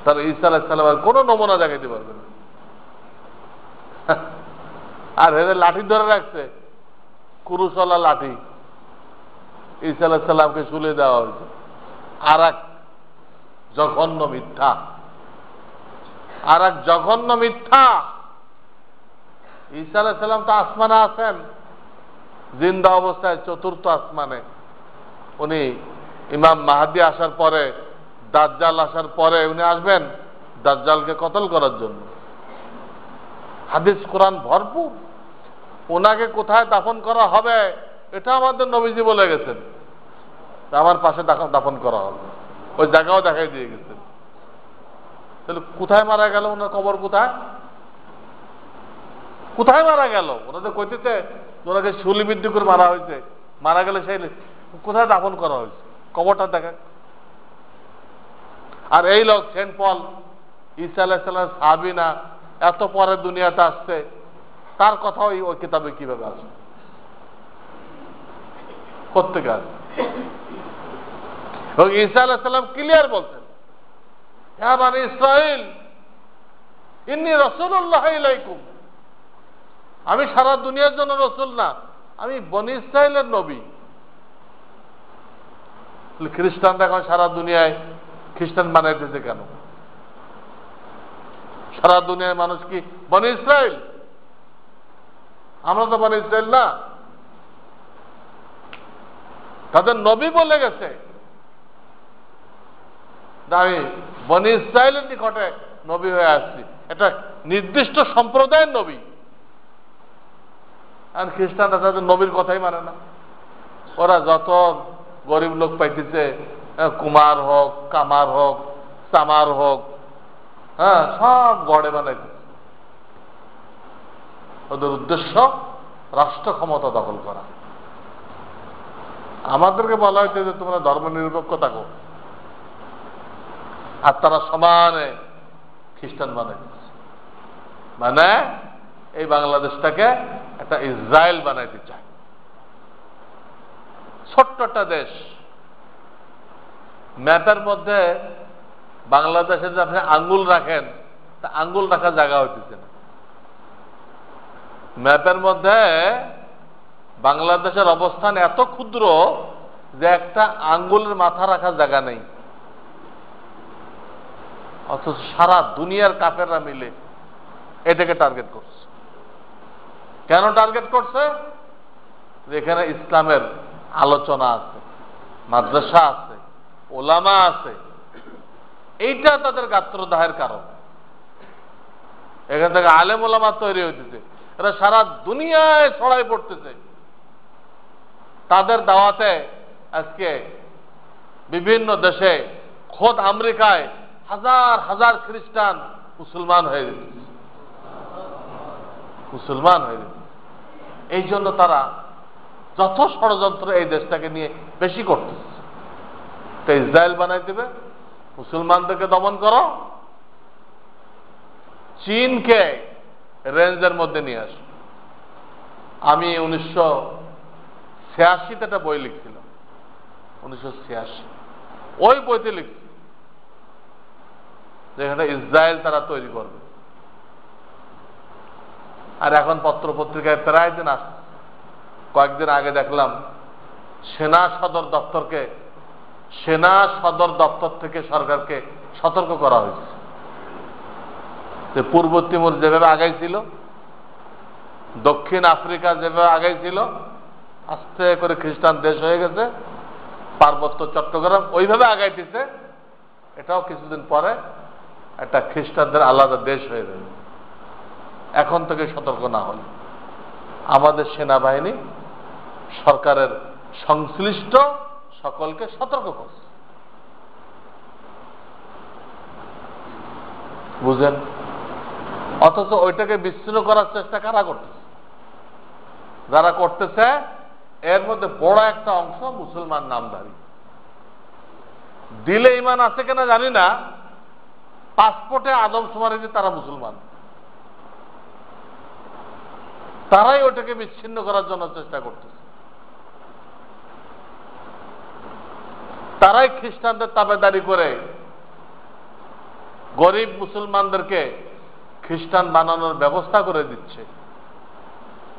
তার ঈসা আলাইহিস সালামের কোনো নমুনা দেখাইতে পারবে না। আর এদের লাঠি ধরে রাখছে, কুরুশলা লাঠি, ঈসা আলাইহিস সালামকে শুলে দেওয়া হয়েছে। আর এক জঘন্য মিথ্যা, আর এক জঘন্য মিথ্যা। ঈসা আলাইহিস সালাম তো আসমানে আছেন, জিন্দা অবস্থায় চতুর্থ আসমানে। উনি ইমাম মাহদী আসার পরে, দাজ্জাল আসার পরে উনি আসবেন দাজ্জালকে কতল করার জন্য। হাদিস কোরআন ভরপুর। ওনাকে কোথায় দাফন করা হবে এটা আমাদের নবীজি বলে গেছেন, আমার পাশে দাফন করা হবে, ওই জায়গাও দেখাই দিয়ে গেছেন। তাহলে কোথায় মারা গেল, ওনার কবর কোথায়, কোথায় মারা গেল? ওনাদের কইতেছে ওনাকে শুলিবিদ্ধ করে মারা হয়েছে, মারা গেলে সেই কোথায় দাফন করা হয়েছে, কবরটা দেখা। আর এই লোক সেন্ট পল, ঈসা আলাইহিস সালামের সাহাবী না, এত পরে দুনিয়াতে আসছে, তার কথা ওই কিতাবে কিভাবে আসে, কোত্থেকে আসে? এবং ঈসা আলাইহিস সালাম ক্লিয়ার বলছেন, ইয়া বানি ইসরাঈল ইন্নী রাসূলুল্লাহ ইলাইকুম, আমি সারা দুনিয়ার জন্য রসুল না, আমি বনি ইসরাঈলের নবী। খ্রিস্টানরা এখন সারা দুনিয়ায় খ্রিস্টান বানাইতেছে কেন? সারা দুনিয়ার মানুষ কি বনি ইসরাঈল? আমরা তো বনি ইসরাঈল না। তাদের নবী বলে গেছে আমি বনি ইসরাঈলের নিকটে নবী হয়ে আসছি, এটা নির্দিষ্ট সম্প্রদায়ের নবী। আর খ্রিস্টানরা তাদের নবীর কথাই মানে না। ওরা যত গরিব লোক পাইতেছে, কুমার হোক, কামার হোক, চামার হোক, হ্যাঁ, সব গড়ে বানাইতেছে। ওদের উদ্দেশ্য রাষ্ট্র ক্ষমতা দখল করা। আমাদেরকে বলা হয়েছে যে তোমরা ধর্ম নিরপেক্ষ থাকো, আর তারা সমানে খ্রিস্টান বানাইতেছে। মানে এই বাংলাদেশটাকে একটা ইসরায়েল বানাইতে চায়। ছোট্ট একটা দেশ, ম্যাপের মধ্যে বাংলাদেশে যে আপনি আঙ্গুল রাখেন, তা আঙ্গুল রাখার জায়গা হইতেছে না। ম্যাপের মধ্যে বাংলাদেশের অবস্থান এত ক্ষুদ্র যে একটা আঙ্গুলের মাথা রাখার জায়গা নেই। অথচ সারা দুনিয়ার কাফেররা মিলে এটাকে টার্গেট করছে। কেন টার্গেট করছে? যেখানে ইসলামের আলোচনা আছে, মাদ্রাসা আছে, ওলামা আছে, এইটা তাদের গাত্রদাহের কারণ। এখান থেকে আলেম ওলামা তৈরি হইতেছে, এরা সারা দুনিয়ায় ছড়াই পড়তেছে। তাদের দাওয়াতে আজকে বিভিন্ন দেশে, খোদ আমেরিকায় হাজার হাজার খ্রিস্টান মুসলমান হয়ে গেছে, মুসলমান হয়ে গেছে। এই জন্য তারা যত ষড়যন্ত্র এই দেশটাকে নিয়ে বেশি করতেছে। তো ইসরায়েল বানাই দেবে, মুসলমানদেরকে দমন করো, চীনকে রেঞ্জের মধ্যে নিয়ে আসো। আমি 1986 একটা বই লিখছিলাম, 1986 ওই বইতে লিখছি যেখানে ইসরায়েল তারা তৈরি করবে। আর এখন পত্র পত্রিকায় প্রায় দিন আসছে। কয়েকদিন আগে দেখলাম সেনা সদর দপ্তর থেকে সরকারকে সতর্ক করা হয়েছে যে পূর্ব তিমুর যেভাবে আগাইছিল, দক্ষিণ আফ্রিকা যেভাবে আগাইছিল, আস্তে করে খ্রিস্টান দেশ হয়ে গেছে, পার্বত্য চট্টগ্রাম ওইভাবে আগাইতেছে, এটাও কিছুদিন পরে একটা খ্রিস্টানদের আলাদা দেশ হয়ে যাবে। এখন থেকে সতর্ক না হলে আমাদের সেনাবাহিনী সরকারের সংশ্লিষ্ট সকলকে সতর্ক করছে, বুঝেন? অথচ ওইটাকে বিচ্ছিন্ন করার চেষ্টা কারা করতেছে? যারা করতেছে এর মধ্যে বড় একটা অংশ মুসলমান নামধারী। দিলে ইমান আছে কিনা জানি না, পাসপোর্টে আদমশুমারিতে তারা মুসলমান। তারাই ওটাকে বিচ্ছিন্ন করার জন্য চেষ্টা করতেছে। তারাই খ্রিস্টানদের তাবেদারি করে গরিব মুসলমানদেরকে খ্রিস্টান বানানোর ব্যবস্থা করে দিচ্ছে।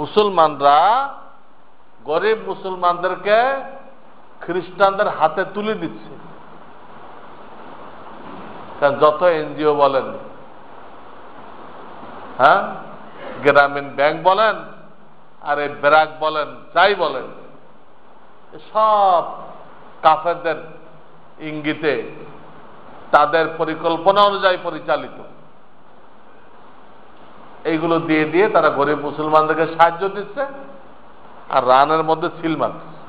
মুসলমানরা গরিব মুসলমানদেরকে খ্রিস্টানদের হাতে তুলে দিচ্ছে। কারণ যত এনজিও বলেন, হ্যাঁ, গ্রামীণ ব্যাংক বলেন, আর এই ব্র্যাক বলেন, যাই বলেন, সব কাফেরদের ইঙ্গিতে তাদের পরিকল্পনা অনুযায়ী পরিচালিত। এইগুলো দিয়ে দিয়ে তারা গরিব মুসলমানদেরকে সাহায্য দিচ্ছে, আর রানের মধ্যে সিল মারতেছে,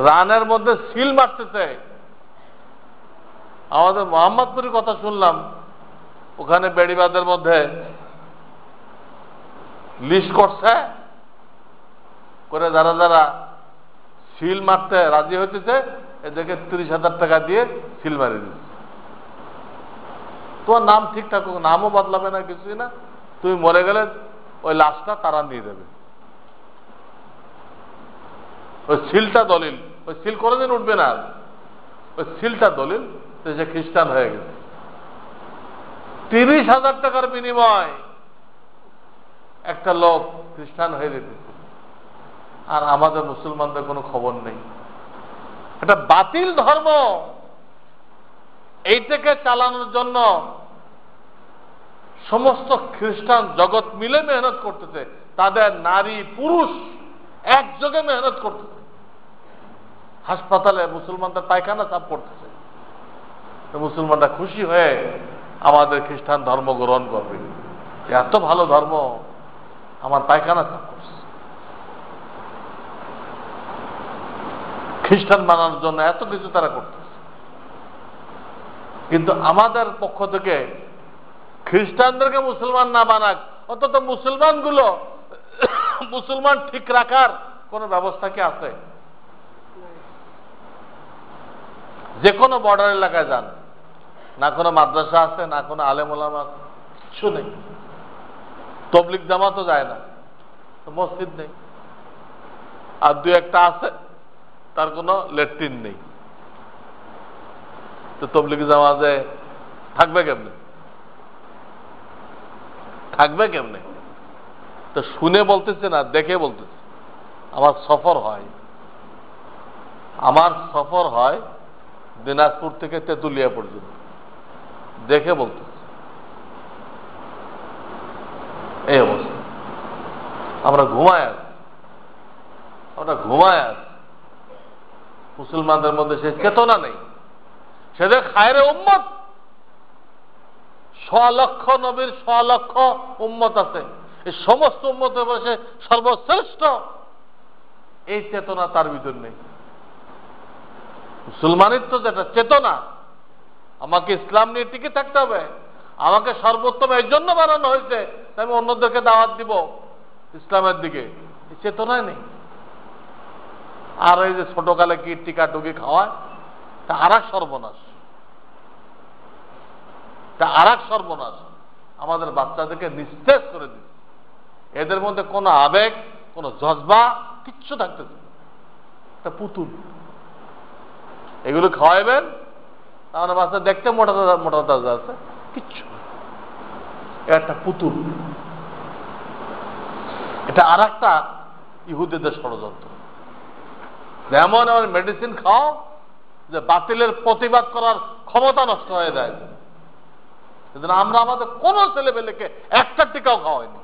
রানের মধ্যে সিল মারতেছে। আমাদের মোহাম্মদপুরের কথা শুনলাম, ওখানে বেড়িবাঁধের মধ্যে লিস্ট করছে করে যারা যারা সিল মারতে রাজি হইতেছে এদেরকে 30,000 টাকা দিয়ে সিল মারি দিচ্ছে। তোমার নাম ঠিকঠাক নামও বদলাবে না, কিছুই না, তুমি মরে গেলে ওই লাশটা তারা নিয়ে দেবে। ওই সিলটা দলিল, ওই সিল কোনোদিন উঠবে না, ওই সিলটা দলিল সে খ্রিস্টান হয়ে গেছে। 30,000 টাকার বিনিময় একটা লোক খ্রিস্টান হয়ে যেতেছে, আর আমাদের মুসলমানদের কোনো খবর নেই। এটা বাতিল ধর্ম, এইটাকে চালানোর জন্য সমস্ত খ্রিস্টান জগৎ মিলে মেহনত করতেছে। তাদের নারী পুরুষ একযোগে মেহনত করতেছে। হাসপাতালে মুসলমানদের পায়খানা সাফ করতেছে, মুসলমানরা খুশি হয়ে আমাদের খ্রিস্টান ধর্ম গ্রহণ করবে। এত ভালো ধর্ম, আমার পায়খানা সাফ করছে। খ্রিস্টান বানানোর জন্য এত কিছু তারা করতেছে। কিন্তু আমাদের পক্ষ থেকে খ্রিস্টানদেরকে মুসলমান না বানাক, অন্তত মুসলমানগুলো মুসলমান ঠিক রাখার কোন ব্যবস্থা কি আছে? যে কোনো বর্ডার এলাকায় যান, না কোনো মাদ্রাসা আছে, না কোনো আলেম ওলামা, কিছু নেই। তবলিগ জামাতও যায় না, মসজিদ নেই, আর দুই একটা আছে তার কোনো ল্যাট্রিন নেই। তো তবলিগ জামাতে থাকবে কেমনে? থাকবে কেমনে? তো শুনে বলতেছে না, দেখে বলতেছে। আমার সফর হয় দিনাজপুর থেকে তেঁতুলিয়া পর্যন্ত, দেখে বলতেছে এই অবস্থা। আমরা ঘুমায় আছি, মুসলমানদের মধ্যে সে চেতনা নেই। সেদের খায়রে উম্মত, সলক্ষ নবীর সলক্ষ উম্মত আছে, এই সমস্ত উম্মতের বসে সর্বশ্রেষ্ঠ, এই চেতনা তার ভিতর নেই। মুসলমানিত্ব যেটা চেতনা, আমাকে ইসলাম নিয়ে টিকে থাকতে হবে, আমাকে সর্বোত্তম এই জন্য বানানো হয়েছে আমি অন্যদেরকে দাওয়াত দিব ইসলামের দিকে, এই চেতনাই নেই। আর এই যে ছোটকালে কি টিকা টুকি খাওয়ায়, তা আর এক সর্বনাশ, তা আর এক সর্বনাশ। আমাদের বাচ্চাদেরকে নিস্তেজ করে দিচ্ছে, এদের মধ্যে কোনো আবেগ, কোনো জজবা কিচ্ছু থাকতেছে, একটা পুতুল। এগুলো খাওয়াইবেন, তাহলে বাচ্চা দেখতে মোটা মোটা তাজা আছে, কিচ্ছু একটা পুতুল। এটা আর একটা ইহুদিদের ষড়যন্ত্র। এমন এমন মেডিসিন খাও যে বাতিলের প্রতিবাদ করার ক্ষমতা নষ্ট হয়ে যায়। সেদিন আমরা আমাদের কোন ছেলেপেলেকে একটা টিকাও খাওয়াইনি,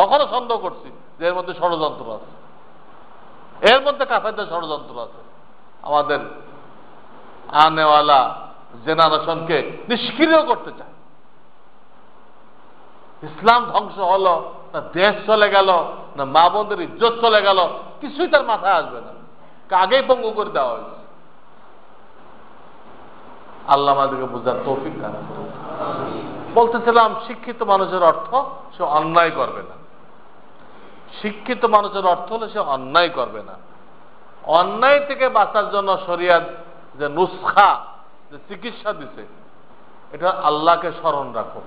তখনও সন্দেহ করছি যে এর মধ্যে ষড়যন্ত্র আছে, এর মধ্যে কাফেরদের ষড়যন্ত্র আছে। আমাদের আনেওয়ালা জেনারেশনকে নিষ্ক্রিয় করতে চায়। ইসলাম ধ্বংস হলো না, দেশ চলে গেল না, মা বোনদের ইজ্জত চলে গেল, কিছুই তার মাথায় আসবে না, আগেই পঙ্গু করে দেওয়া হয়েছে। আল্লাহ আমাদেরকে বোঝার তৌফিক দান করুন। বলতেছিলাম, শিক্ষিত মানুষের অর্থ সে অন্যায় করবে না। শিক্ষিত মানুষের অর্থ হলো সে অন্যায় করবে না। অন্যায় থেকে বাঁচার জন্য শরিয়াত যে নুসখা, যে চিকিৎসা দিছে, এটা আল্লাহকে স্মরণ রাখো।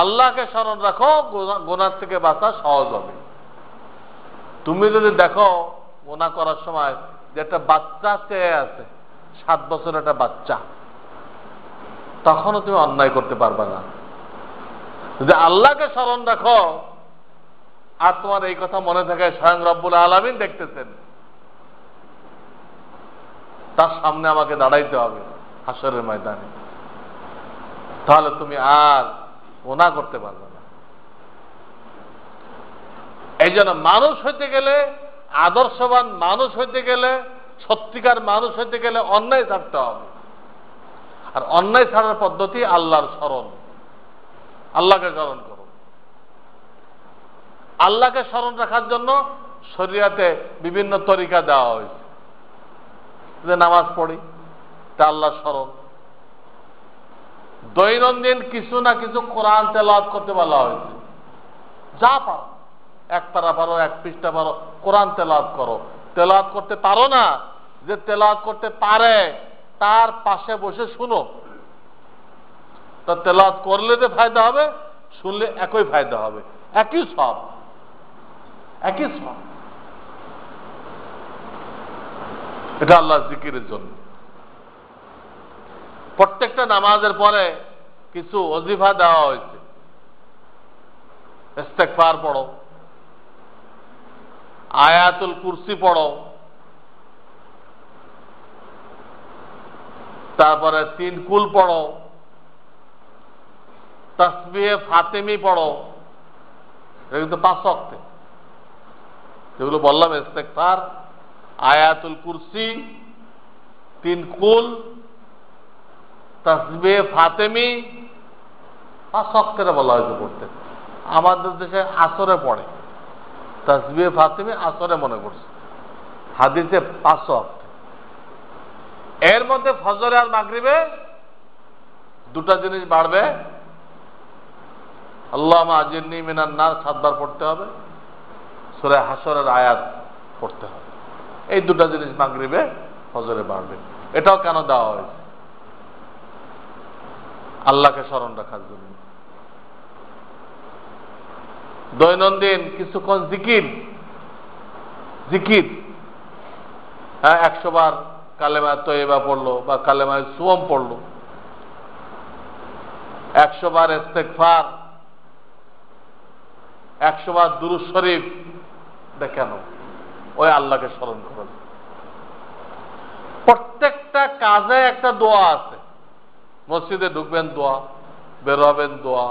আল্লাহকে স্মরণ রাখো, গুনাহ থেকে বাঁচা সহজ হবে। তুমি যদি দেখো গুনাহ করার সময় যে একটা বাচ্চা চেয়ে আছে, 7 বছরের একটা বাচ্চা, তখনও তুমি অন্যায় করতে পারবে না। যদি আল্লাহকে স্মরণ রাখো আর তোমার এই কথা মনে থাকে স্বয়ং রব্বুল আলামিন দেখতেছেন, তার সামনে আমাকে দাঁড়াইতে হবে হাসরের ময়দানে, তাহলে তুমি আর গুনাহ করতে পারবে না। এই জন্য মানুষ হইতে গেলে, আদর্শবান মানুষ হইতে গেলে, সত্যিকার মানুষ হইতে গেলে অন্যায় ছাড়তে হবে। আর অন্যায় ছাড়ার পদ্ধতি আল্লাহর স্মরণ। আল্লাহকে স্মরণ করো। আল্লাহকে স্মরণ রাখার জন্য শরিয়াতে বিভিন্ন তরিকা দেওয়া হয়েছে। যে নামাজ পড়ি, তা আল্লাহর স্মরণ। দৈনন্দিন কিছু না কিছু কোরআন তেলাওয়াত করতে বলা হয়েছে। যা পারো, 1 পারা পারো, 1 পৃষ্ঠা পারো, কোরআন তেলাওয়াত করো। তেলাওয়াত করতে পারো না, যে তেলাওয়াত করতে পারে তার পাশে বসে শুনো। তা তেলাওয়াত করলে যে ফায়দা হবে, শুনলে একই ফায়দা হবে, একই সব, একই সব। এটা আল্লাহ জিকিরের জন্য। প্রত্যেকটা নামাজের পরে কিছু ওজিফা দেওয়া হয়েছে। ইস্তেগফার পড়ো, আয়াতুল কুরসি পড়ো, তারপরে 3 কুল পড়ো, তাসবিহে ফাতেমি পড়ো। এটা কিন্তু 5 ওয়াক্তে, যেগুলো বললাম, ইস্তেগফার, আয়াতুল কুরসি, 3 কুল, তাসবিহে ফাতেমি, 5 ওয়াক্তে বলা হয়েছে পড়তে। আমাদের দেশে আসরে পড়ে তাসবিহে ফাতেমি, আসরে মনে করছে, হাদিসে 5 ওয়াক্তে। এর মধ্যে ফজরে আর মাগরিবে 2টা জিনিস বাড়বে। আল্লাহুম্মা আজিরনি মিনান নার 7 বার পড়তে হবে, সূরা হাসরের আয়াত পড়তে হবে। এই 2টা জিনিস মাগরিবে ফজরে বাড়বে। এটাও কেন দেওয়া হয়েছে? আল্লাহকে স্মরণ রাখার জন্য। দৈনন্দিন কিছুক্ষণ জিকির, জিকির, হ্যাঁ, 100 বার কালেমা তয়্যিবা পড়লো বা কালেমা সুওম পড়লো, 100 বার ইস্তেগফার, 100 বার দুরূদ শরীফ। কেন? ওই আল্লাহকে স্মরণ করেন। প্রত্যেকটা কাজে একটা দোয়া আছে। মসজিদে ঢুকবেন দোয়া, বের হবেন দোয়া,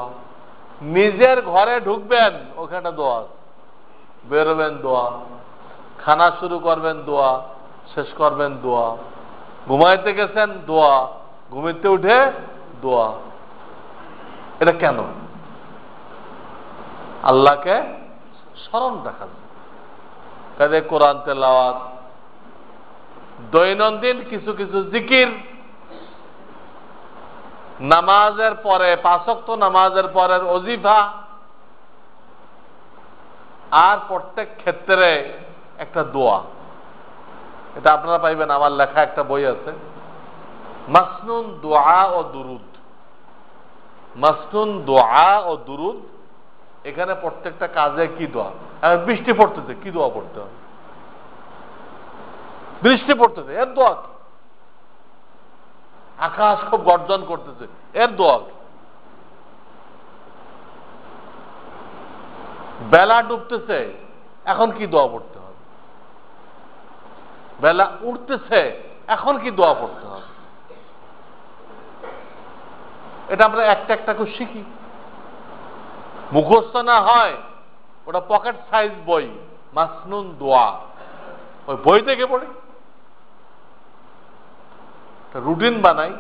নিজের ঘরে ঢুকবেন ওখানে দোয়া, বেরোবেন দোয়া, খানা শুরু করবেন দোয়া, শেষ করবেন দোয়া, ঘুমাইতে গেছেন দোয়া, ঘুমিতে উঠে দোয়া। এটা কেন? আল্লাহকে স্মরণ রাখা যায়। কাজে কোরআন তেলাওয়াত, দৈনন্দিন কিছু কিছু জিকির, নামাজের পরে 5 ওয়াক্ত নামাজের পরের ওজিফা, আর প্রত্যেক ক্ষেত্রে একটা দোয়া। এটা আপনারা পাইবেন, আমার লেখা একটা বই আছে, মাসনুন দোয়া ও দুরুদ। মাসনুন দোয়া ও দুরুদ। এখানে প্রত্যেকটা কাজে কি দোয়া। বৃষ্টি পড়তেছে, কি দোয়া পড়তে হবে? বৃষ্টি পড়তেছে, এর দোয়া কি? আকাশ খুব গর্জন করতেছে, এর দোয়া কি? বেলা ডুবতেছে, এখন কি দোয়া পড়তে হবে? বেলা উঠতেছে, এখন কি দোয়া পড়তে হবে? এটা আমরা একটা একটা করে শিখি, মুখস্থ না হয়। ওটা পকেট সাইজ বই, মাসনুন দোয়া, ওই বই থেকে পড়ি, রুটিন বানাই,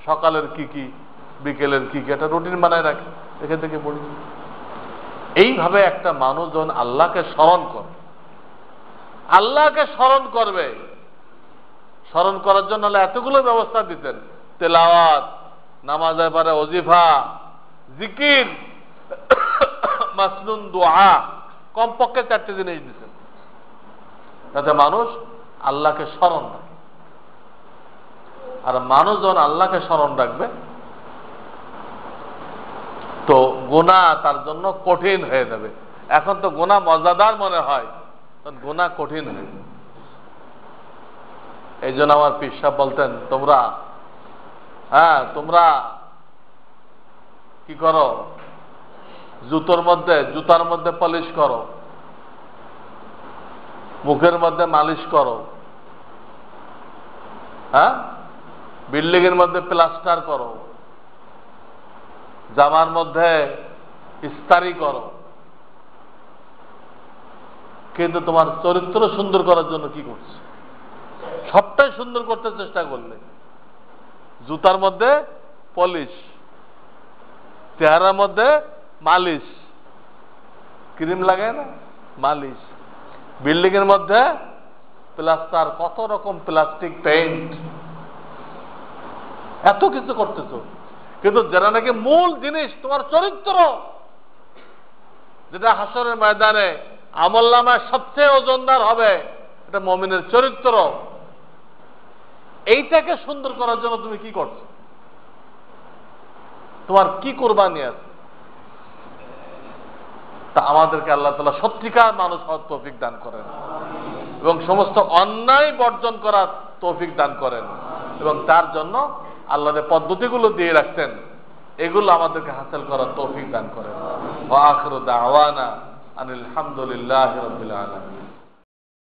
সকালের কি কি, বিকেলের কি কি, একটা রুটিন বানাই রাখি, এখান থেকে পড়ি। এইভাবে একটা মানুষ যখন আল্লাহকে স্মরণ করে, আল্লাহকে স্মরণ করবে, স্মরণ করার জন্য এতগুলো ব্যবস্থা দিতেন, তেলাওয়াত, নামাজের পরে ওজিফা, জিকির, মাসনুন দোয়া, কমপক্ষে 4টে জিনিস দিতেন, যাতে মানুষ আল্লাহকে স্মরণ রাখে। আর মানুষ যখন আল্লাহকে স্মরণ রাখবে, তো গুনাহ তার জন্য কঠিন হয়ে যাবে। এখন তো গুনাহ মজাদার মনে হয়, তখন গুনাহ কঠিন হয়ে যাবে। এই জন্য আমার পীর সাহেব বলতেন, তোমরা কি করো, জুতার মধ্যে পলিশ করো, মুখের মধ্যে মালিশ করো, বিল্ডিং এর মধ্যে প্লাস্টার করো, জামার মধ্যে ইস্তারি করো, কিন্তু তোমার চরিত্র সুন্দর করার জন্য কি করছে? সবটাই সুন্দর করতে চেষ্টা করলে, জুতার মধ্যে পলিশ, চেহারার মধ্যে মালিশ, ক্রিম লাগায় না, মালিশ, বিল্ডিং এর মধ্যে প্লাস্টার, কত রকম প্লাস্টিক পেইন্ট, এত কিছু করতেছ, কিন্তু যেটা নাকি মূল জিনিস তোমার চরিত্র, যেটা হাসরের ময়দানে আমলনামায় সবচেয়ে ওজনদার হবে, এটা মুমিনের চরিত্র, এইটাকে সুন্দর করার জন্য তুমি কি করছো? তোমার কি কোরবানি আছে? তা আমাদেরকে আল্লাহ তাআলা সত্যিকার মানুষ হওয়ার তৌফিক দান করেন, এবং সমস্ত অন্যায় বর্জন করার তৌফিক দান করেন, এবং তার জন্য আল্লাহ যে পদ্ধতিগুলো দিয়ে রাখতেন, এগুলো আমাদেরকে হাসিল করার তৌফিক দান করেন। ওয়া আখিরু দাওয়ানা আনিল হামদুলিল্লাহি রাব্বিল আলামিন।